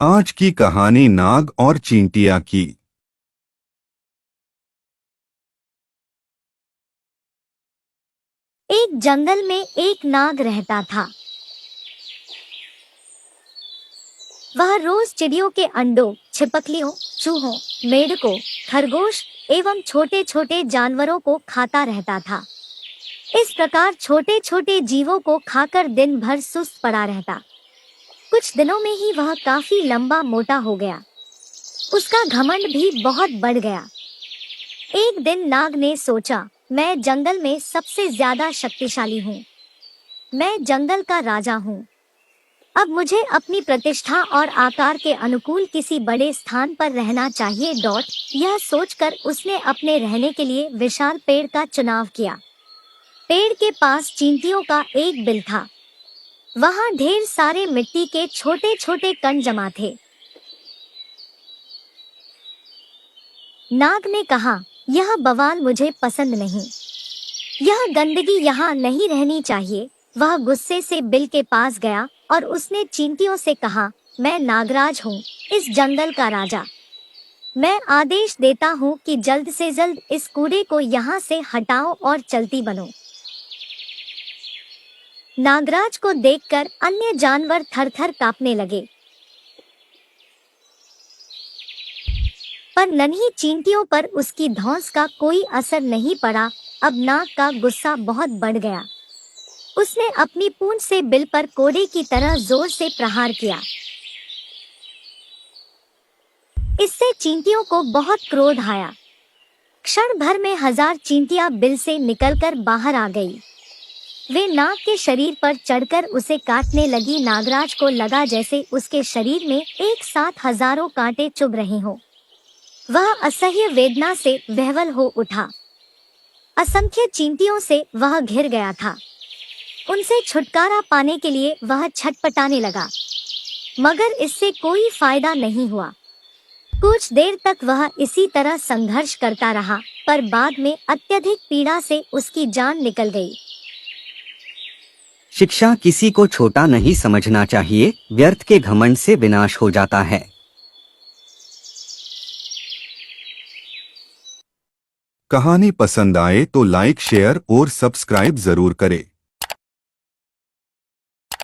आज की कहानी नाग और चींटिया की। एक जंगल में एक नाग रहता था। वह रोज चिड़ियों के अंडों, छिपकलियों, चूहों, मेंढकों, खरगोश एवं छोटे छोटे जानवरों को खाता रहता था। इस प्रकार छोटे छोटे जीवों को खाकर दिन भर सुस्त पड़ा रहता। कुछ दिनों में ही वह काफी लंबा मोटा हो गया। उसका घमंड भी बहुत बढ़ गया। एक दिन नाग ने सोचा, मैं जंगल में सबसे ज्यादा शक्तिशाली हूँ। मैं जंगल का राजा हूँ। अब मुझे अपनी प्रतिष्ठा और आकार के अनुकूल किसी बड़े स्थान पर रहना चाहिए। यह सोचकर उसने अपने रहने के लिए विशाल पेड़ का चुनाव किया। पेड़ के पास चींटियों का एक बिल था। वहाँ ढेर सारे मिट्टी के छोटे छोटे कण जमा थे। नाग ने कहा, यह बवाल मुझे पसंद नहीं। यह गंदगी यहाँ नहीं रहनी चाहिए। वह गुस्से से बिल के पास गया और उसने चींटियों से कहा, मैं नागराज हूँ, इस जंगल का राजा। मैं आदेश देता हूँ कि जल्द से जल्द इस कूड़े को यहाँ से हटाओ और चलती बनो। नागराज को देखकर अन्य जानवर थर-थर कांपने लगे, पर नन्ही चींटियों पर उसकी धौंस का कोई असर नहीं पड़ा। अब नाग का गुस्सा बहुत बढ़ गया। उसने अपनी पूंछ से बिल पर कोड़े की तरह जोर से प्रहार किया। इससे चींटियों को बहुत क्रोध आया। क्षण भर में 1000 चींटियां बिल से निकलकर बाहर आ गई। वे नाग के शरीर पर चढ़कर उसे काटने लगी। नागराज को लगा जैसे उसके शरीर में एक साथ हजारों कांटे चुभ रहे हों। वह असह्य वेदना से विह्वल हो उठा। असंख्य चींटियों से वह घिर गया था। उनसे छुटकारा पाने के लिए वह छटपटाने लगा, मगर इससे कोई फायदा नहीं हुआ। कुछ देर तक वह इसी तरह संघर्ष करता रहा, पर बाद में अत्यधिक पीड़ा से उसकी जान निकल गई। शिक्षा किसी को छोटा नहीं समझना चाहिए, व्यर्थ के घमंड से विनाश हो जाता है। कहानी पसंद आए तो लाइक, शेयर और सब्सक्राइब जरूर करें।